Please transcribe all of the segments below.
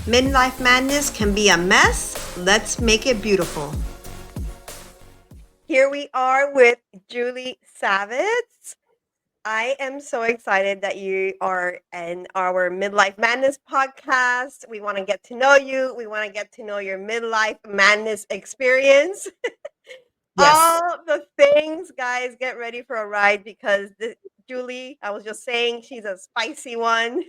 Midlife madness can be a mess. Let's make it beautiful. Here we are with Julie Savitz. I am so excited that you are in our Midlife Madness podcast. We want to get to know you. We want to get to know your midlife madness experience. Yes. All the things, guys, get ready for a ride because Julie, I was just saying, she's a spicy one,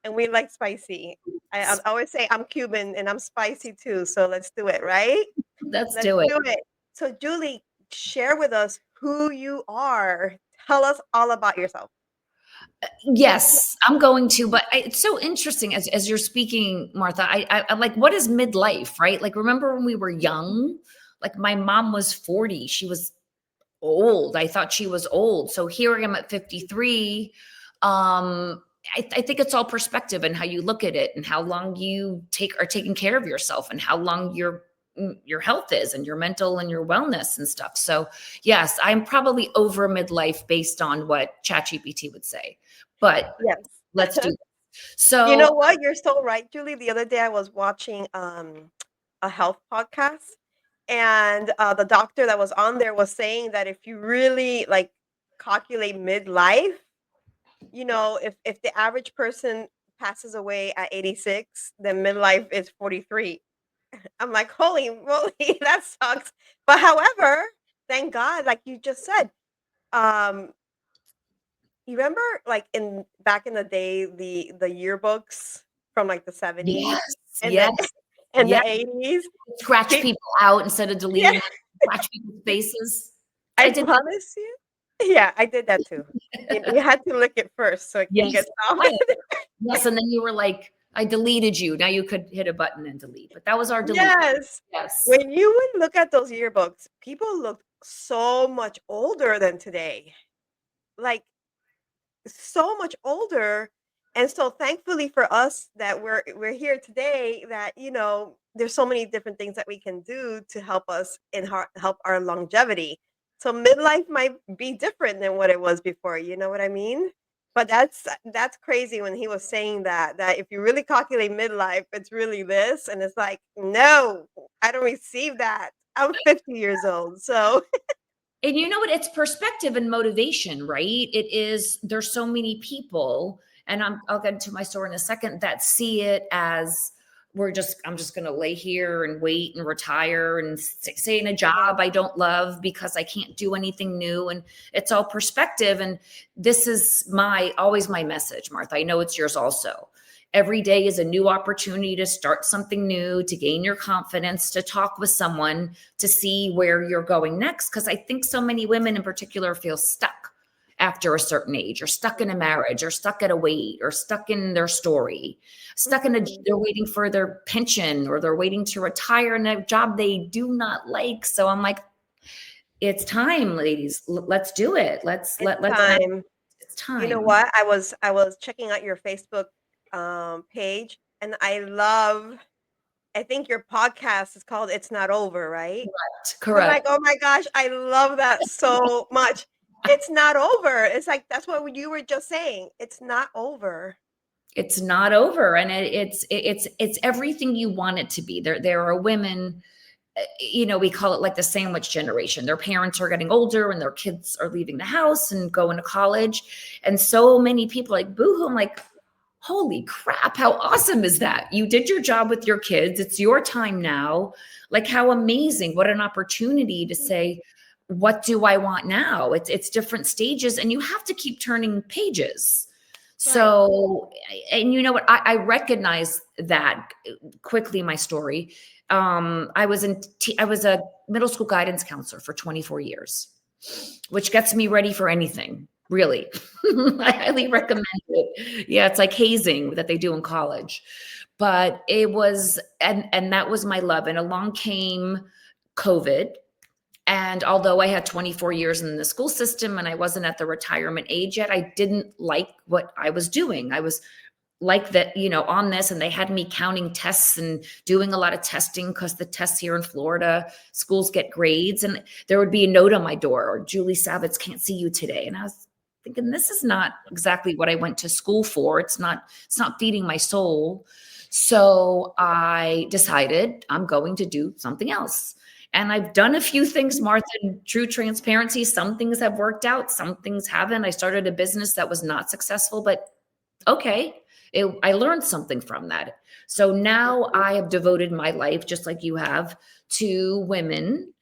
and we like spicy. I always say I'm Cuban and I'm spicy too, so let's do it, right? Let's Let's do it. do it. So, Julie, share with us who you are. Tell us all about yourself. Yes, I'm going to, but it's so interesting as you're speaking, Martha. I'm like, what is midlife, right? Like, remember when we were young? Like, my mom was 40. She was old. I thought she was old. So here I am at 53. I think it's all perspective and how you look at it and how long you are taking care of yourself and how long your health is and your mental and your wellness and stuff. So yes, I'm probably over midlife based on what ChatGPT would say, but Yes. let's do it. You know So what? You're so right, Julie. The other day I was watching a health podcast, and the doctor that was on there was saying that if you really like calculate midlife, if the average person passes away at 86, then midlife is 43. I'm like, holy moly, that sucks. But however, thank God, like you just said, um, you remember like in back in the day, the yearbooks from like the 70s yes, and the yes, and yes. the 80s. Scratch Pe- people out instead of Yeah, deleting, scratch people's faces. I I did that. promise you. Yeah, I did that too. You had to lick it first so it can Yes. get soft. Oh, yes, and then you were like, "I deleted you." Now you could hit a button and delete, but that was our delete. Yes. Yes. When you would look at those yearbooks, people look so much older than today. Like so much older. And so thankfully for us that we're here today that there's so many different things that we can do to help us and help our longevity. So midlife might be different than what it was before, you know what I mean? But that's crazy when he was saying that if you really calculate midlife, it's really this, and it's like, no, I don't receive that. I'm 50 years old. So And you know what? It's perspective and motivation, right? It is, there's so many people, and I'll get into my story in a second, that see it as I'm just going to lay here and wait and retire and stay in a job I don't love because I can't do anything new. And it's all perspective. And this is always my message, Martha. I know it's yours also. Every day is a new opportunity to start something new, to gain your confidence, to talk with someone, to see where you're going next. Because I think so many women in particular feel stuck after a certain age, or stuck in a marriage, or stuck at a weight, or stuck in their story, they're waiting for their pension, or they're waiting to retire in a job they do not like. So I'm like, it's time, ladies. Let's do it. it's Let's not. time. It's You know time. what? I was checking out your Facebook page, and I think your podcast is called "It's Not Over," right? I'm Correct. like, oh my gosh, I love that so much. It's not over. It's like that's what you were just saying. It's not over. It's not over, and it's everything you want it to be. There are women, we call it like the sandwich generation. Their parents are getting older and their kids are leaving the house and going to college, and so many people like boohoo. I'm like, holy crap, how awesome is that? You did your job with your kids, it's your time now. Like, how amazing, what an opportunity to say, what do I want now? It's different stages, and you have to keep turning pages. Right. So, and you know what, I recognize that quickly. My story, I was a middle school guidance counselor for 24 years, which gets me ready for anything, really. I highly recommend it. Yeah, it's like hazing that they do in college. But it was, and that was my love. And along came COVID. And although I had 24 years in the school system and I wasn't at the retirement age yet, I didn't like what I was doing. I was like that, on this, and they had me counting tests and doing a lot of testing because the tests here in Florida, schools get grades, and there would be a note on my door, or Julie Savitz can't see you today. And I was thinking, this is not exactly what I went to school for. It's not feeding my soul. So I decided I'm going to do something else. And I've done a few things, Martha, in true transparency. Some things have worked out, some things haven't. I started a business that was not successful, but okay, I learned something from that. So now I have devoted my life, just like you have, to women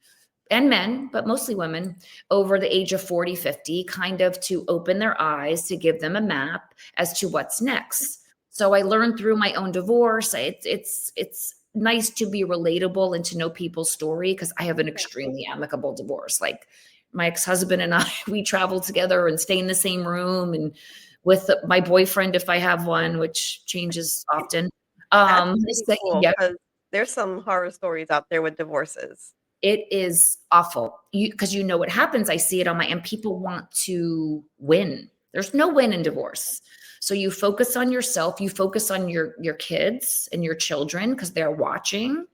and men, but mostly women over the age of 40, 50, kind of to open their eyes, to give them a map as to what's next. So I learned through my own divorce. It's nice to be relatable and to know people's story because I have an extremely amicable divorce. Like my ex-husband and I, we travel together and stay in the same room, and with my boyfriend, if I have one, which changes often. That's pretty cool Yeah, because there's some horror stories out there with divorces. it is awful. Because you know what happens. I see it on my, and people want to win. There's no win in divorce. So you focus on yourself, you focus on your kids and your children because they're watching.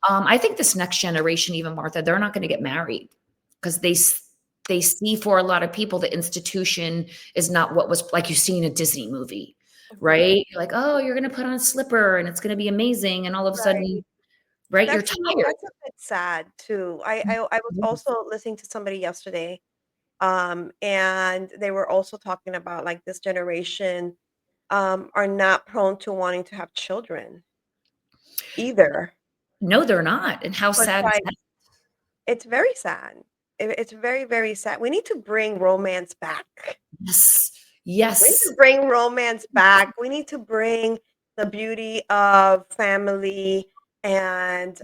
I think this next generation, even Martha, they're not going to get married because they see, for a lot of people, the institution is not what was like you see in a Disney movie, Mhm. right? You're like, oh, you're going to put on a slipper and it's going to be amazing, and all of a Right. sudden, right, you're That's, tired. that's a bit sad too. I was also listening to somebody yesterday, and they were also talking about like this generation are not prone to wanting to have children either. No, they're not. And how So it's sad is like that? it's very sad. It's very, very sad. We need to bring romance back. Yes. We need Yes. to bring romance back. We need to bring the beauty of family and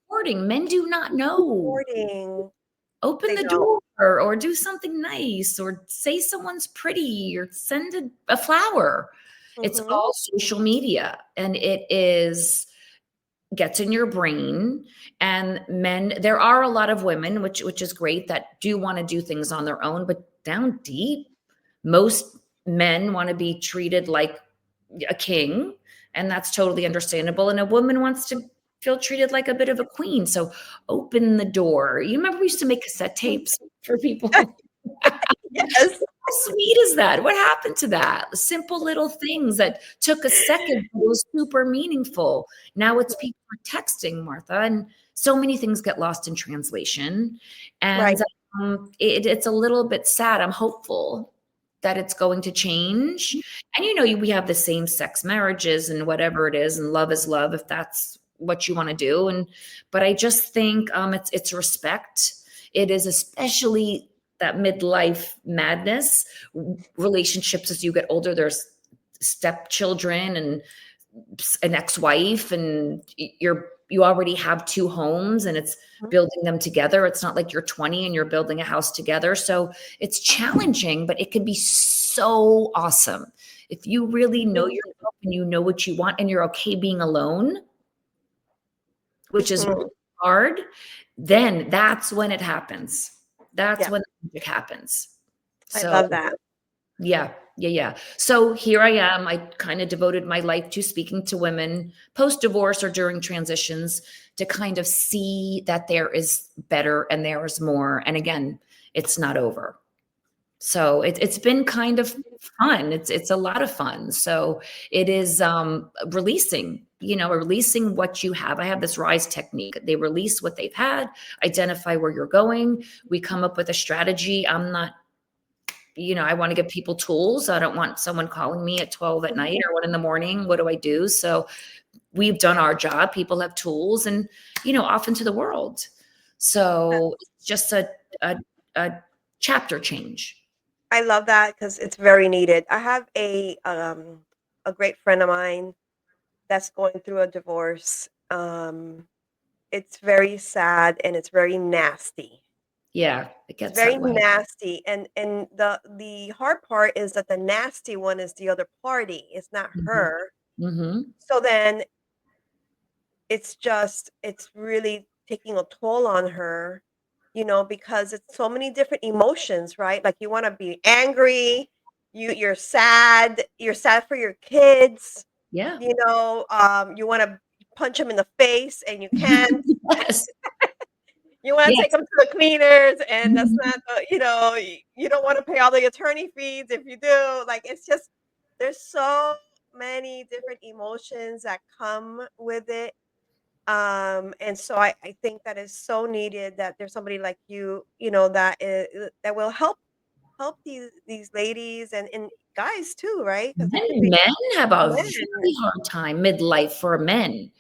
Courting. Men do not know. supporting. Open They the don't. door or do something nice or say someone's pretty or send a flower. It's Mhm. all social media, and it is gets in your brain. And men, there are a lot of women, which is great, that do want to do things on their own, but down deep, most men want to be treated like a king, and that's totally understandable. And a woman wants to feel treated like a bit of a queen. So open the door. You remember we used to make cassette tapes for people? Yes. How sweet is that? What happened to that? Simple little things that took a second, but it was super meaningful. Now it's people are texting, Martha, and so many things get lost in translation. Right. And it's a little bit sad. I'm hopeful that it's going to change. And we have the same sex marriages and whatever it is, and love is love if that's what you want to do. But I just think it's respect. It is especially that midlife madness. Relationships as you get older, there's stepchildren and an ex-wife, and you already have two homes, and it's Mhm. building them together. It's not like you're 20 and you're building a house together. So it's challenging, but it can be so awesome if you really know yourself and you know what you want and you're okay being alone, which is Mhm. hard. Then that's when it happens. That's Yeah. when the magic happens. I So love that. yeah, yeah, yeah. So here I am. I kind of devoted my life to speaking to women post divorce or during transitions to kind of see that there is better and there is more. And again, it's not over. So it's been kind of fun. It's a lot of fun. So it is releasing what you have. I have this rise technique. They release what they've had, identify where you're going. We come up with a strategy. I'm not, I want to give people tools. I don't want someone calling me at 12 at Mhm. night or 1 in the morning. What do I do? So we've done our job. People have tools and, off into the world. So it's just a, a chapter change. I love that because it's very needed. I have a great friend of mine that's going through a divorce. It's very sad and it's very nasty. Yeah, it It's gets very that way. nasty, and the hard part is that the nasty one is the other party. It's not Mhm. her. Mhm. So then it's really taking a toll on her, because it's so many different emotions, right? Like you want to be angry, you're sad for your kids, Yeah. you want to punch them in the face and you can't. Yes. You wanna take Yes. them to the cleaners, and that's Mhm. not the you don't wanna pay all the attorney fees if you do, like, it's just there's so many different emotions that come with it. And so I think that is so needed that there's somebody like you know, that will help these ladies and guys too, right? Because it could be Men have a men. very hard time midlife for men.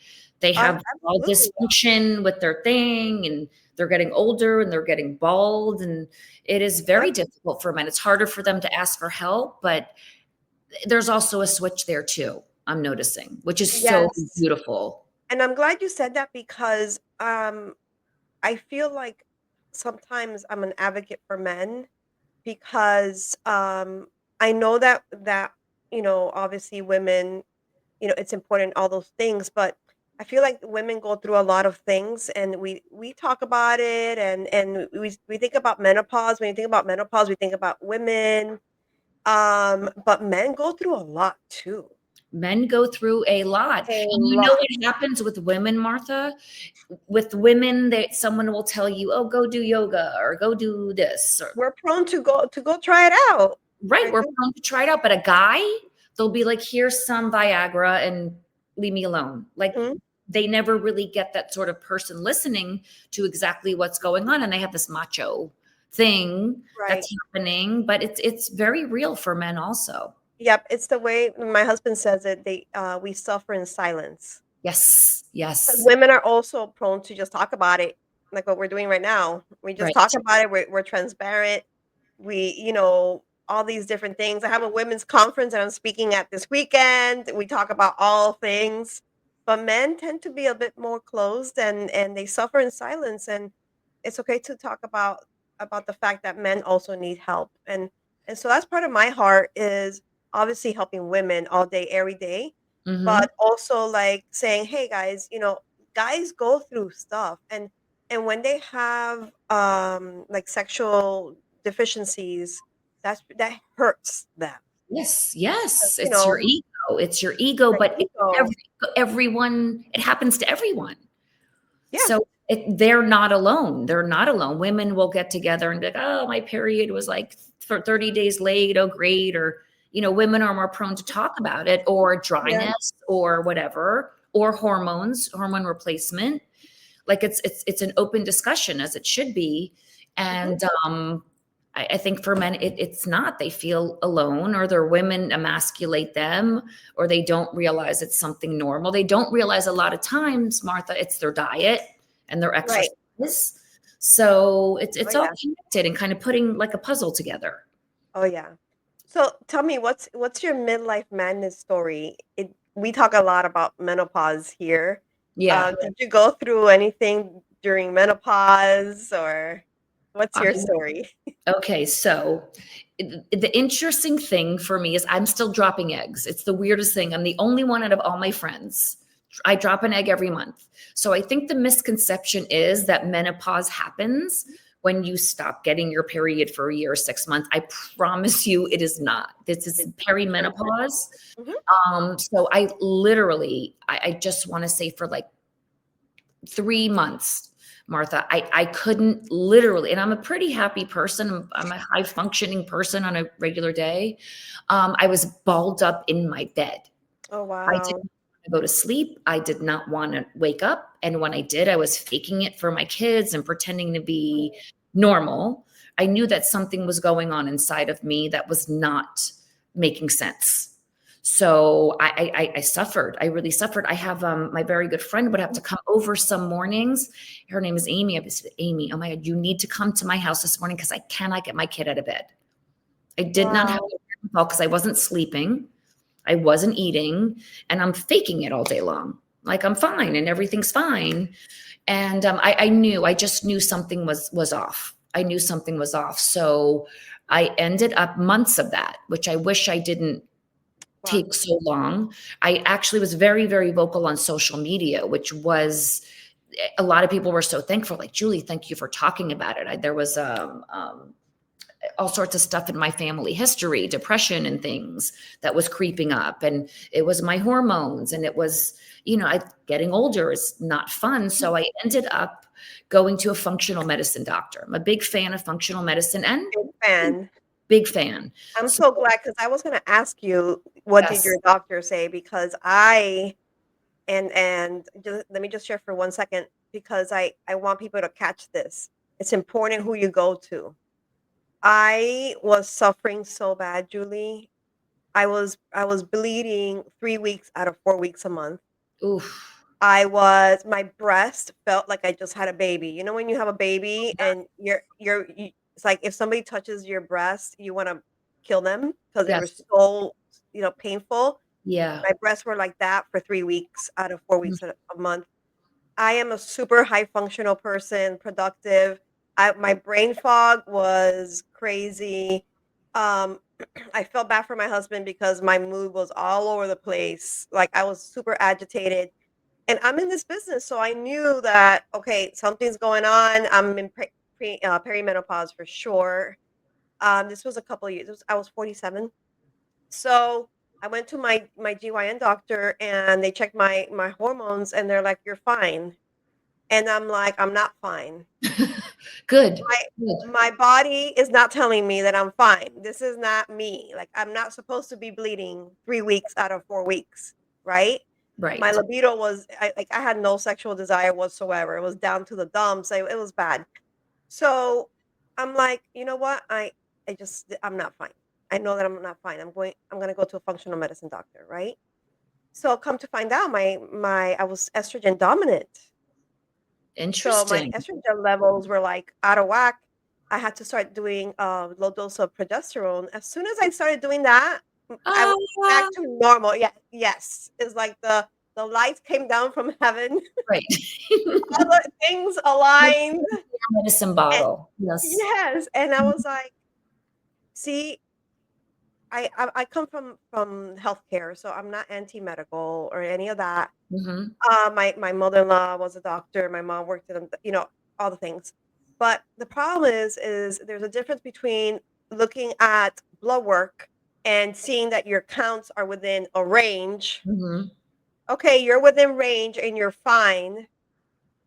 They have all Absolutely. dysfunction with their thing, and they're getting older and they're getting bald, and it is very Yep. difficult for men. It's harder for them to ask for help, but there's also a switch there too, I'm noticing, which is so Yes. beautiful. And I'm glad you said that because I feel like sometimes I'm an advocate for men because I know that obviously women, it's important all those things, but I feel like women go through a lot of things and we talk about it and we think about menopause. When you think about menopause, we think about women. But men go through a lot too. Men go through a lot. A And you know lot. what happens with women, Martha? With women, that someone will tell you, "Oh, go do yoga or go do this," or We're prone to go try it out. right, I we're think. prone to try it out. But a guy, they'll be like, "Here's some Viagra and leave me alone." Like Mhm. they never really get that sort of person listening to exactly what's going on, and they have this macho thing Right. that's happening, but it's very real for men also. Yep, it's the way my husband says it, we suffer in silence. Yes, 'Cause yes, women are also prone to just talk about it, like what we're doing right now. We just talk right. about it, we're transparent. All these different things. I have a women's conference that I'm speaking at this weekend. We talk about all things, but men tend to be a bit more closed and they suffer in silence, and it's okay to talk about the fact that men also need help, and so that's part of my heart is obviously helping women all day, every day, Mhm. but also, like, saying, "Hey, guys, guys go through stuff," and when they have, like, sexual deficiencies, that hurts them Yes, because yes, it's your ego, the but ego. every everyone it happens to everyone. Yeah, So, they're not alone, they're not alone. Women will get together and be like, "Oh, my period was, like, for 30 days late, oh, great," or, women are more prone to talk about it, or yeah, dryness, or whatever, or hormone replacement. Like, it's an open discussion, as it should be, mhm, and, I think for men, it's not. They feel alone, or their women emasculate them, or they don't realize it's something normal. They don't realize a lot of times, Martha, it's their diet and their right. exercise. So Oh, it's all yeah. connected and kind of putting like a puzzle together. Oh, yeah. So, tell me, what's your midlife madness story? We talk a lot about menopause here. Yeah. Did you go through anything during menopause, or what's I your story? Okay, so the interesting thing for me is I'm still dropping eggs. It's the weirdest thing. I'm the only one out of all my friends. I drop an egg every month. So I think the misconception is that menopause happens when you stop getting your period for a year or 6 months. I promise you it is not. This is perimenopause. Mhm. So I just want to say for like 3 months, Martha, I couldn't literally, and I'm a pretty happy person. I'm a high functioning person on a regular day. I was balled up in my bed. Oh, I didn't wow. want to go to sleep. I did not want to wake up. And when I did, I was faking it for my kids and pretending to be normal. I knew that something was going on inside of me that was not making sense. So I suffered. I really suffered. I have my very good friend would have to come over some mornings. Her name is Amy. I said, Amy, oh my God, you need to come to my house this morning because I cannot get my kid out of bed. I did not have Wow. the wherewithal because I wasn't sleeping. I wasn't eating, and I'm faking it all day long. Like I'm fine and everything's fine. And I just knew something was off. I knew something was off. So I ended up months of that, which I wish I didn't Wow. take so long. I actually was very, very vocal on social media, which was a lot of people were so thankful. Like, Julie, thank you for talking about it. There was all sorts of stuff in my family history, depression and things that was creeping up. And it was my hormones. And it was, getting older is not fun. So I ended up going to a functional medicine doctor. I'm a big fan of functional medicine and Big fan. Big fan. I'm So so glad because I was gonna ask you, what did your yes. doctor say? Because I and just let me just share for 1 second because I want people to catch this. It's important who you go to. I was suffering so bad, Julie. I was bleeding 3 weeks out of 4 weeks a month. Oof. My breast felt like I just had a baby. You know when you have a baby and it's like if somebody touches your breast, you wanna kill them because it Yes. was so, painful. Yeah. My breasts were like that for 3 weeks out of 4 Mm. weeks a month. I am a super high functional person, productive. My brain fog was crazy. Um, I felt bad for my husband because my mood was all over the place. Like I was super agitated. And I'm in this business, so I knew that okay, something's going on. I'm in perimenopause for sure. This was a couple of years. I was 47. So I went to my GYN doctor and they checked my hormones and they're like, "You're fine." And I'm like, "I'm not fine. Good. My Good. my body is not telling me that I'm fine. This is not me. Like I'm not supposed to be bleeding 3 weeks out of 4 weeks, right?" My Right. libido was I had no sexual desire whatsoever. It was down to the dumps. It was bad. So I'm like, "You know what? I'm not fine. I know that I'm not fine. I'm gonna go to a functional medicine doctor, right?" So come to find out my I was estrogen dominant. So my Interesting. estrogen levels were like out of whack. I had to start doing low dose of progesterone. As soon as I started doing that, I was Ah, back to normal. Yeah, yes. It's like the lights came down from heaven. right. All the things aligned. Medicine And bottle. Yes. yes, and I was like, see, I come from healthcare, so I'm not anti-medical or any of that. Mhm. My mother-in-law was a doctor, my mom worked in, all the things. But the problem is there's a difference between looking at blood work and seeing that your counts are within a range. Mhm. Okay, you're within range and you're fine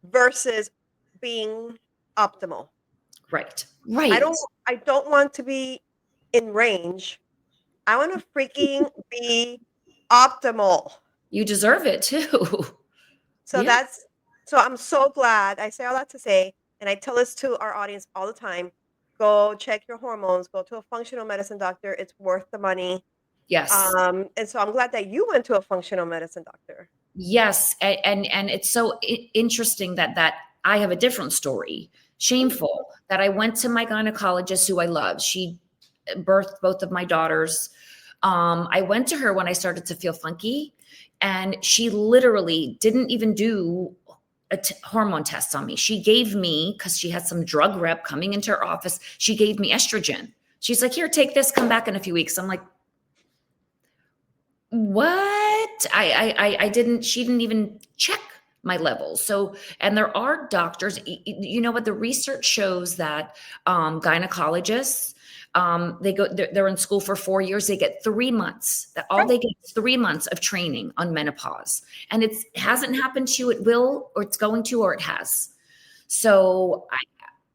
versus being optimal. Right. I Right. don't I don't want to be in range. I want to freaking be optimal. You deserve it too. So Yeah. that's so I'm so glad. I say all that to say, and I tell this to our audience all the time. Go check your hormones, go to a functional medicine doctor. It's worth the money. Yes. And so I'm glad that you went to a functional medicine doctor. Yes, and it's so interesting that I have a different story. Mm, Shameful that I went to my gynecologist who I love. She birthed both of my daughters. I went to her when I started to feel funky, and she literally didn't even do hormone tests on me. She gave me, because she had some drug rep coming into her office, she gave me estrogen. She's like, "Here, take this. Come back in a few weeks." I'm like, what? I didn't, she didn't even check my levels. So, and there are doctors, you know what, the research shows that gynecologists, they're in school for 4 years. They get 3 months. That all right. they get is 3 months of training on menopause, and it hasn't happened to you. It will, or it's going to, or it has. So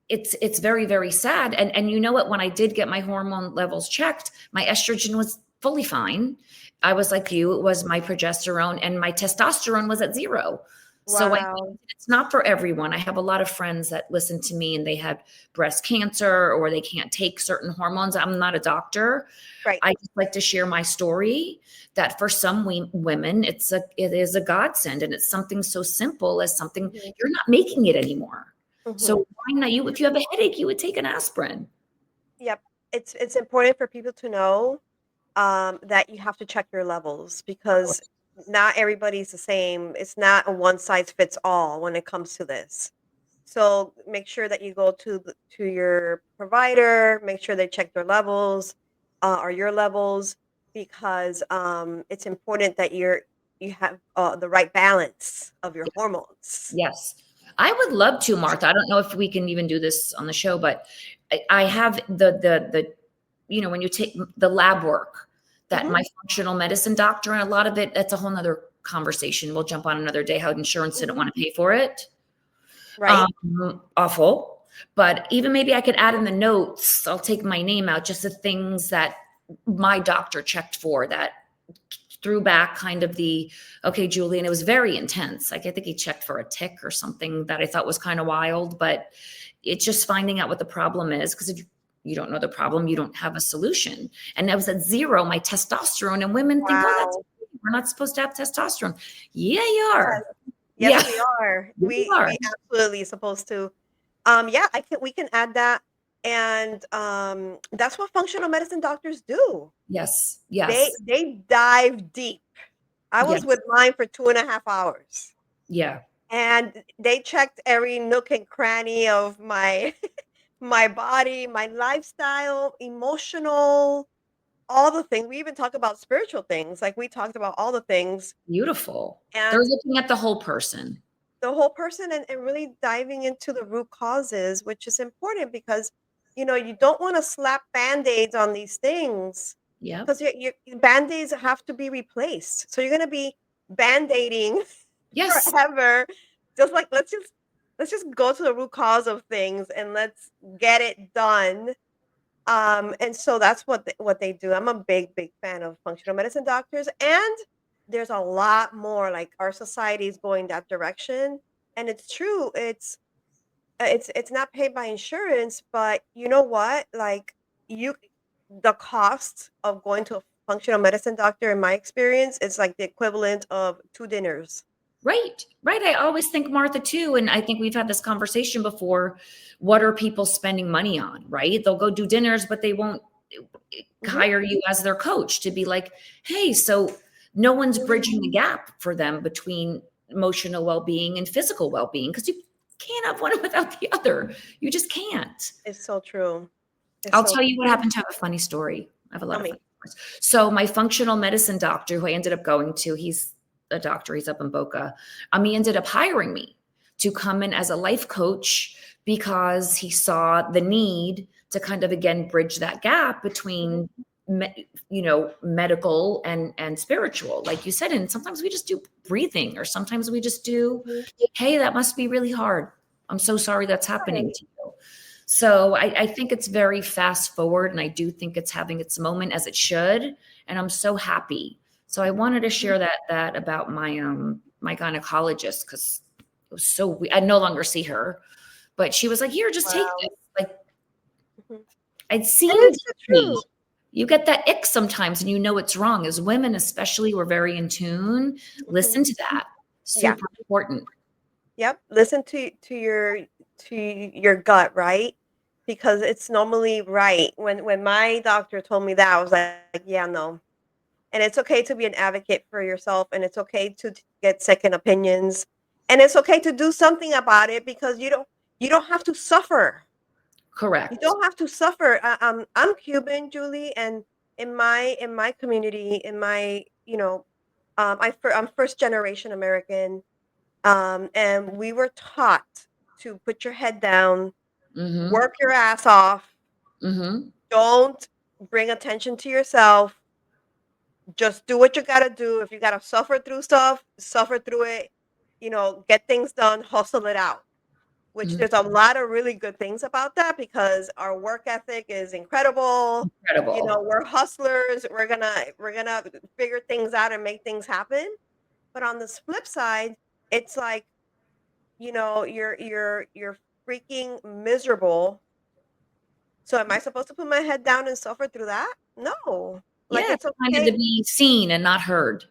it's very, very sad. And you know what? When I did get my hormone levels checked, my estrogen was fully fine. I was like you, it was my progesterone, and my testosterone was at zero. So I think Wow. it's not for everyone. I have a lot of friends that listen to me and they had breast cancer or they can't take certain hormones. I'm not a doctor. Right. I just like to share my story that for some women, it is a godsend, and it's something so simple as something Mhm, you're not making it anymore. So mhm. why not? You, if you have a headache, you would take an aspirin. Yep. It's important for people to know that you have to check your levels because not everybody's the same. It's not a one size fits all when it comes to this. So make sure that you go to your provider, make sure they check their levels or your levels because it's important that you have the right balance of your hormones. Yes. I would love to, Martha. I don't know if we can even do this on the show, but I have when you take the lab work that Hmm. my functional medicine doctor, and a lot of it, that's a whole nother conversation. We'll jump on another day how insurance didn't Hmm. want to pay for it. Right. Awful. But even maybe I could add in the notes, I'll take my name out, just the things that my doctor checked for that threw back kind of the, okay, Julie, and it was very intense. Like I think he checked for a tick or something that I thought was kind of wild, but it's just finding out what the problem is, because if you don't know the problem, you don't have a solution. And I was at zero, my testosterone, and women think, oh, that's, Wow. we're not supposed to have testosterone. Yeah, you Yes. are. Yes, Yeah, we are. you are. We absolutely supposed to. Yeah, we can add that. And that's what functional medicine doctors do. Yes, yes, They dive deep. I was yes, with mine for 2.5 hours. yeah. And they checked every nook and cranny of my my body, my lifestyle, emotional, all the things. We even talk about spiritual things. Like we talked about all the things Beautiful. They're and looking at the whole person. the whole person and really diving into the root causes, which is important because you don't want to slap band-aids on these things Yep. because band-aids have to be replaced. So you're gonna be band-aiding Yes. forever. Just like let's just go to the root cause of things and let's get it done. And so that's what they do. I'm a big fan of functional medicine doctors, and there's a lot more. Like our society is going that direction, and it's true. It's not paid by insurance, but you know what? Like you, the cost of going to a functional medicine doctor, in my experience, is like the equivalent of two dinners. Right. Right. I always think Martha too. And I think we've had this conversation before. What are people spending money on? Right. They'll go do dinners, but they won't Hmm. hire you as their coach to be like, hey, so no one's bridging the gap for them between emotional well-being and physical well-being, because you can't have one without the other. You just can't. It's so true. It's I'll so tell you what true. happened. To have a funny story. I have a lot Tell of me. funny stories. So my functional medicine doctor, who I ended up going to, he's a doctor. He's up in Boca. He ended up hiring me to come in as a life coach because he saw the need to kind of again bridge that gap Mhm. between medical and spiritual, like you said. And sometimes we just do breathing, or sometimes we just do, Mhm. hey, that must be really hard. I'm so sorry that's happening Right. to you. So I think it's very fast forward, and I do think it's having its moment, as it should. And I'm so happy. So I wanted to Mhm. share that about my gynecologist, because it was so I no longer see her, but she was like, "Here, just take Wow. this." Like Mhm. I'd And seen it's the me. truth. You get that ick sometimes, and you know it's wrong. As women, especially, we're very in tune. Mhm. Listen to that. Yeah. Super important. Yep. Listen to your gut, right? Because it's normally right. When my doctor told me that, I was like, yeah, no. And it's okay to be an advocate for yourself, and it's okay to get second opinions, and it's okay to do something about it because you don't have to suffer. You Correct. don't have to suffer. I'm Cuban, Julie, and in my community, in my I'm first generation American, and we were taught to put your head down, Mm-hmm. work your ass off, Mm-hmm. don't bring attention to yourself, just do what you gotta do. If you gotta suffer through stuff, suffer through it. Get things done, hustle it out. Which Mm-hmm. there's a lot of really good things about that because our work ethic is incredible. Incredible. We're hustlers. We're gonna figure things out and make things happen. But on this flip side, it's like, you're freaking miserable. So am I supposed to put my head down and suffer through that? No. Like Yeah, it's it's kind of okay. to be seen and not heard.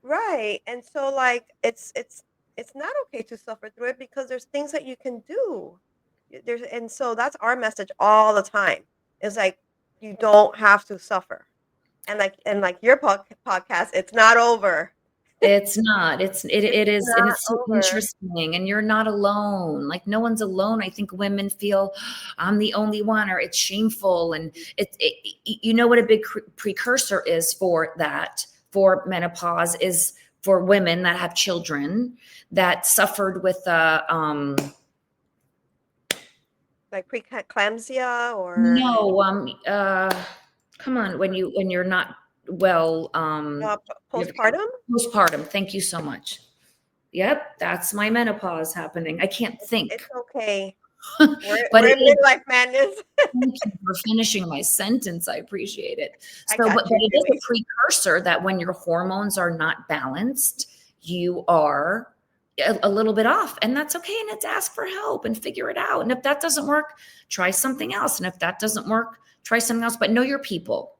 Right. And so like it's not okay to suffer through it because there's things that you can do. And so that's our message all the time. Is like you don't have to suffer. And like your podcast, it's not over. It's not. It's It is, and not it's so over. interesting. And you're not alone. Like no one's alone. I think women feel I'm the only one, or it's shameful. And you know what a big precursor is for that, for menopause, is for women that have children that suffered with Like preeclampsia or no come on, when you're not well, you have postpartum. postpartum. Thank you so much. Yep, that's my menopause happening. I can't It's think. okay. But We're it in is. midlife madness. Thank you for finishing my sentence. I appreciate it. I So, got but you, it is a Julie. precursor that when your hormones are not balanced, you are a little bit off, and that's okay. And it's ask for help and figure it out. And if that doesn't work, try something else. And if that doesn't work, try something else. But know your people.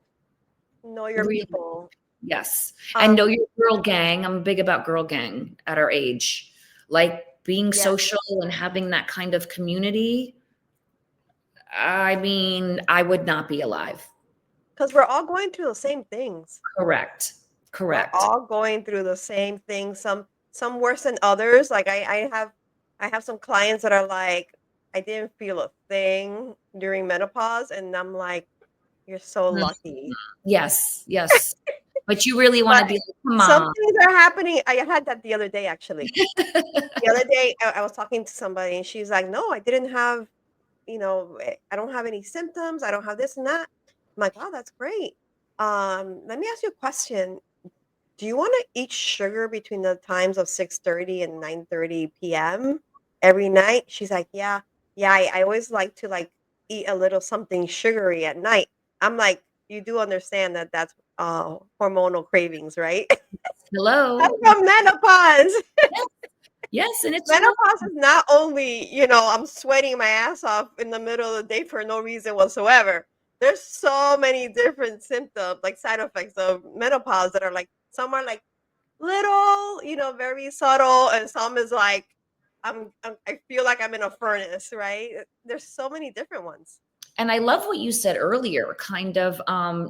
Know your Really, people. yes. And know Um, your girl gang. I'm big about girl gang at our age. Like being yes, social and having that kind of community. I mean, I would not be alive. because we're all going through the same things. Correct. We're Correct. all going through the same thing. Some worse than others. Like I have some clients that are like, I didn't feel a thing during menopause, and I'm like, you're so Mm, lucky. yes, yes. But you really But wanna be like, "Come some on." things are happening. I had that the other day actually. The other day I was talking to somebody and she's like, no, I didn't have, I don't have any symptoms. I don't have this and that. I'm like, wow, that's great. Let me ask you a question. Do you want to eat sugar between the times of 6:30 and 9:30 p.m. every night? She's like, yeah, yeah. I always like to like eat a little something sugary at night. I'm like, you do understand that that's hormonal cravings, right? That's Hello? from menopause. Yes, yes, and it's normal. Menopause is not only, I'm sweating my ass off in the middle of the day for no reason whatsoever. There's so many different symptoms, like side effects of menopause that are like some are like little, very subtle, and some is like I feel like I'm in a furnace, right? There's so many different ones. And I love what you said earlier, kind of,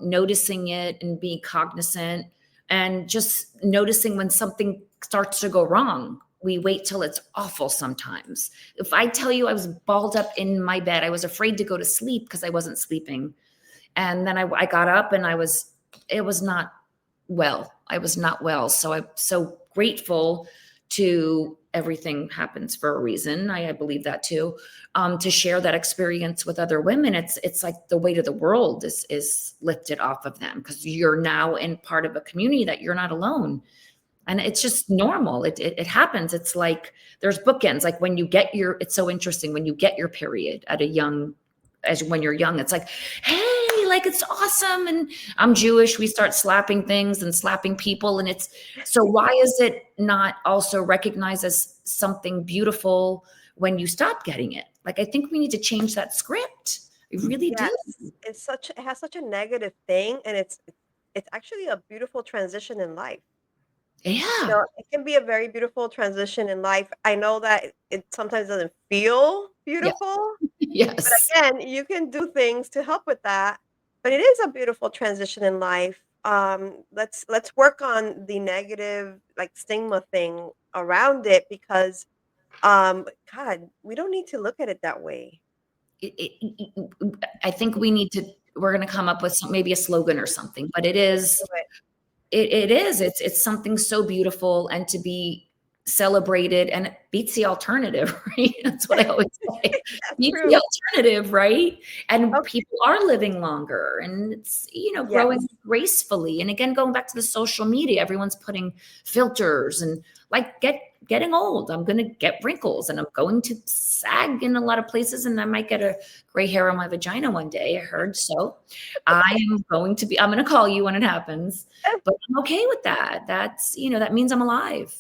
noticing it and being cognizant and just noticing when something starts to go wrong. We wait till it's awful sometimes. If I tell you I was balled up in my bed, I was afraid to go to sleep because I wasn't sleeping. And then I got up and it was not well. I was not well. So I'm so grateful to everything happens for a reason. I believe that too. To share that experience with other women, it's like the weight of the world is lifted off of them because you're now in part of a community that you're not alone. And it's just normal. It happens. It's like there's bookends. Like when you get it's so interesting when you get your period at a young, as when you're young, it's like, hey, like it's awesome. And I'm Jewish. We start slapping things and slapping people. And it's so why is it not also recognized as something beautiful when you stop getting it? Like I think we need to change that script. I really do. Yes, it has such a negative thing, and it's actually a beautiful transition in life. Yeah. It can be a very beautiful transition in life. I know that it sometimes doesn't feel Yes. beautiful, but Yes. again, you can do things to help with that. But it is a beautiful transition in life. Let's work on the negative like stigma thing around it because God, we don't need to look at it that way. I think we need to, we're going to come up with maybe a slogan or something, but it is, Do it. it is, it's something so beautiful and to be celebrated and it beats the alternative, right? That's what I always say. That's Beats true. the alternative, right? And Okay. people are living longer and it's, growing Yes. gracefully. And again, going back to the social media, everyone's putting filters and like getting old. I'm going to get wrinkles and I'm going to sag in a lot of places and I might get a gray hair on my vagina one day. I heard so. I'm going to call you when it happens, but I'm okay with that. That's, that means I'm alive.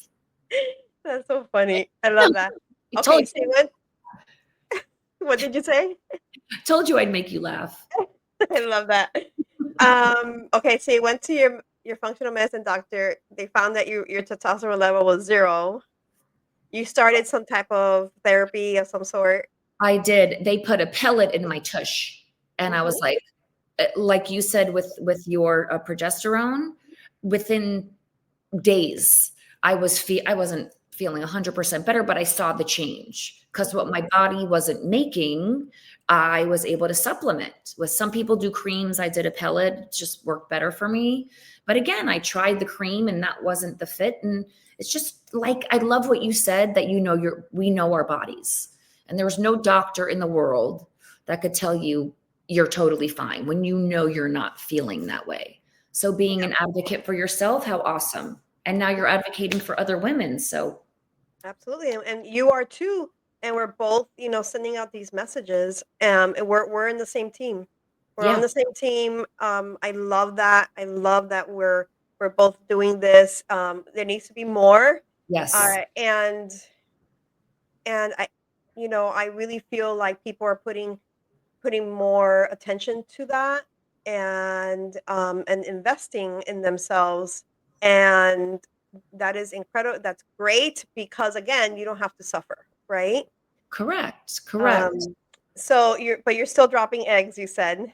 That's so funny. I love that. I Okay, told so you, what did you say? told you I'd make you laugh. I love that. Okay, so you went to your functional medicine doctor. They found that your testosterone level was 0. You started some type of therapy of some sort. I did. They put a pellet in my tush, and I was Mhm. like you said with your progesterone, within days, I wasn't feeling 100% better, but I saw the change because what my body wasn't making, I was able to supplement with. Some people do creams. I did a pellet, it just worked better for me. But again, I tried the cream and that wasn't the fit. And it's just like, I love what you said that, we know our bodies and there was no doctor in the world that could tell you you're totally fine when you're not feeling that way. So being an advocate for yourself, how awesome. And now you're advocating for other women. So Absolutely, and you are too. and we're both, sending out these messages, and we're in the same team. We're on Yeah. the same team. I love that. I love that we're both doing this. There needs to be more, Yes. uh, and and I really feel like people are putting more attention to that, and investing in themselves, and that is incredible. That's great because again, you don't have to suffer, right? Correct. Correct. Um, so you're still dropping eggs, you said.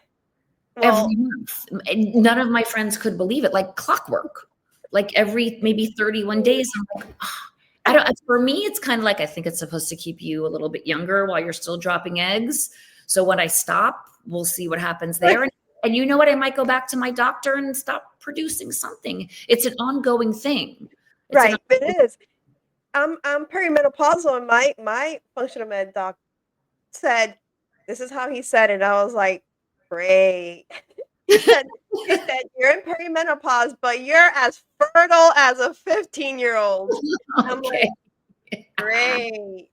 Well, Every month. And none of my friends could believe it, like clockwork. Like every maybe 31 days, I'm like, "Ah." I don't for me, it's kind of like I think it's supposed to keep you a little bit younger while you're still dropping eggs. So when I stop, we'll see what happens there. And you know what? I might go back to my doctor and stop producing something. It's an ongoing thing. It's an right, it is. I'm perimenopausal, and my functional med doc said, this is how he said it. I was like, great. He said, he said, you're in perimenopause, but you're as fertile as a 15-year-old. I'm okay. like, great.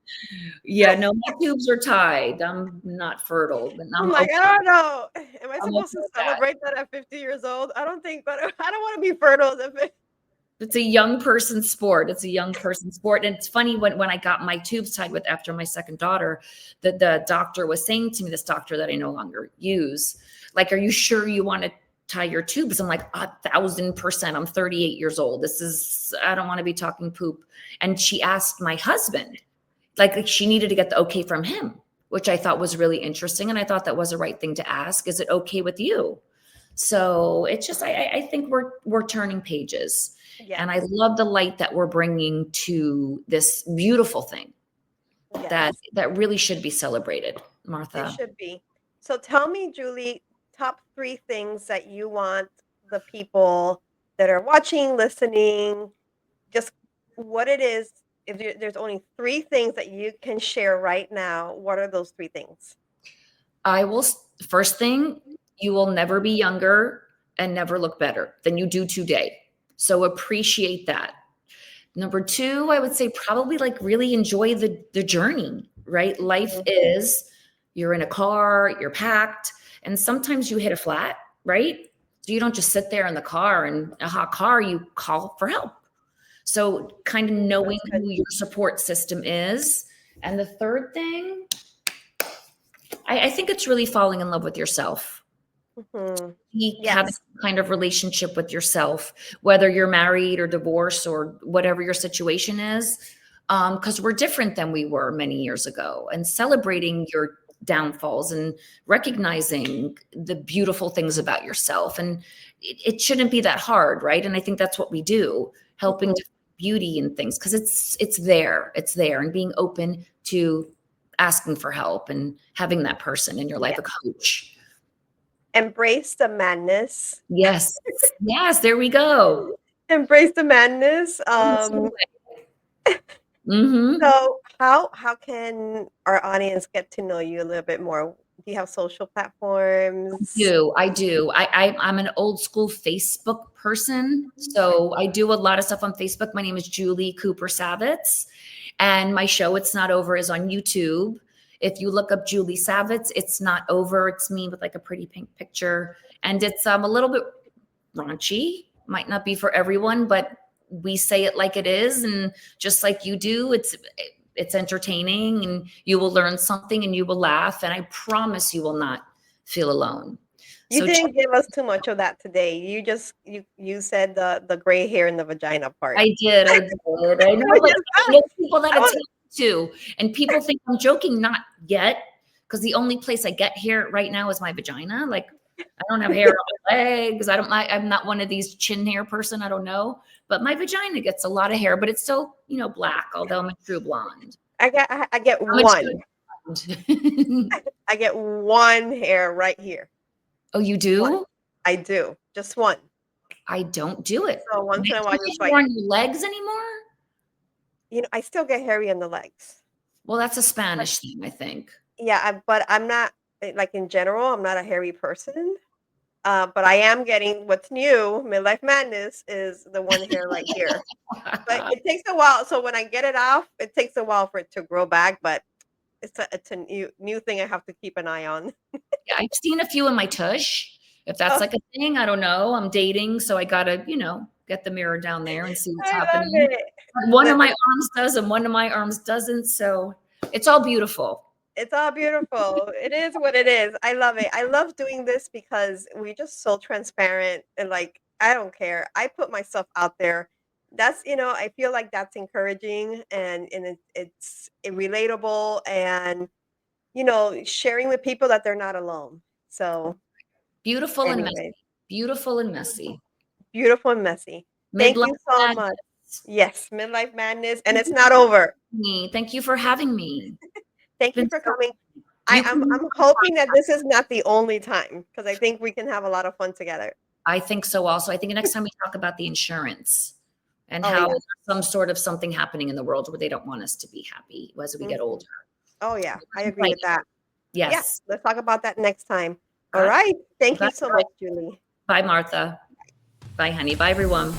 Yeah, no, my tubes are tied. I'm not fertile, but I'm I'm like, okay. I don't know. Am I I'm okay supposed to with that. celebrate that at 50 years old? I don't think, but I don't want to be fertile at 50. It's a young person sport. It's a young person sport. And it's funny when I got my tubes tied with after my second daughter, that the doctor was saying to me, this doctor that I no longer use, like, are you sure you want to tie your tubes? I'm like, 1,000%. I'm 38 years old. I don't want to be talking poop. And she asked my husband, like she needed to get the okay from him, which I thought was really interesting. And I thought that was the right thing to ask. Is it okay with you? So it's just, I think we're turning pages, and I Yes, love the light that we're bringing to this beautiful thing that yes, that really should be celebrated, it Martha. should be. So tell me, Julie, top three things that you want the people that are watching, listening, just what it is. If there's only three things that you can share right now, what are those three things? I will. First thing, you will never be younger and never look better than you do today. So appreciate that. Number two, I would say probably like really enjoy the journey, right? Life Mhm. is you're in a car, you're packed, and sometimes you hit a flat, right? So you don't just sit there in the car and a hot car, you call for help. So kind of knowing That's good. who your support system is. And the third thing, I think it's really falling in love with yourself. Mhm. Having Yes. some kind of relationship with yourself, whether you're married or divorced or whatever your situation is, because we're different than we were many years ago, and celebrating your downfalls and recognizing the beautiful things about yourself. And it shouldn't be that hard, right? And I think that's what we do, helping Mhm. to find beauty in things because it's there, and being open to asking for help and having that person in your life, a Yes. coach. Embrace the madness. Yes. Yes, there we go. Embrace the madness. Mhm. So how can our audience get to know you a little bit more? Do you have social platforms? I do. I'm an old school Facebook person, so I do a lot of stuff on Facebook. My name is Julie Cooper Savitz, and my show It's Not Over is on YouTube. If you look up Julie Savitz, It's Not Over. It's me with like a pretty pink picture, and it's a little bit raunchy. Might not be for everyone, but we say it like it is, and just like you do, it's entertaining, and you will learn something, and you will laugh, and I promise you will not feel alone. You So check. didn't give us too much of that today. You said the gray hair in the vagina part. I did. I know, I but just I know people that I it's was happened to, and people think I'm joking. Not yet, because the only place I get hair right now is my vagina. Like I don't have hair on my legs. I'm not one of these chin hair person. I don't know, but my vagina gets a lot of hair, but it's still black. Although I'm a true blonde. I get I'm a one. true blonde. I get one hair right here. Oh, you One. do? I do. Just one. I don't do it. So Do once in a while, you just get hair like, on your legs anymore? I still get hairy in the legs. Well, that's a But Spanish thing, I think. yeah, but I'm not like in general, I'm not a hairy person. But I am getting what's new, midlife madness, is the one hair right here. But it takes a while. So when I get it off, it takes a while for it to grow back. But it's a new thing I have to keep an eye on. Yeah, I've seen a few in my tush. If that's Oh, like a thing, I don't know. I'm dating, so I gotta, get the mirror down there and see what's I love happening. it. One of my The arms does, and one of my arms doesn't. So it's all beautiful. It's all beautiful. It is what it is. I love it. I love doing this because we're just so transparent and like I don't care. I put myself out there. That's I feel like that's encouraging and it's relatable and sharing with people that they're not alone. So Beautiful and anyway, messy. Beautiful and messy. beautiful and messy. Thank you Midlife so much. madness. Yes, midlife madness and Thank it's you not for over. having me. Thank you for having me. It's Thank you been for so coming. you I'm hoping that this is not the only time because I think we can have a lot of fun together. I think so also. I think next time we talk about the insurance and Oh how yeah. there's some sort of something happening in the world where they don't want us to be happy as we get Mhm. older. Oh yeah, I agree Right. with that. Yeah, Yes. let's talk about that next time. All Got right. Thank you got so much, Julie. Bye, Martha. Bye, honey. Bye, everyone.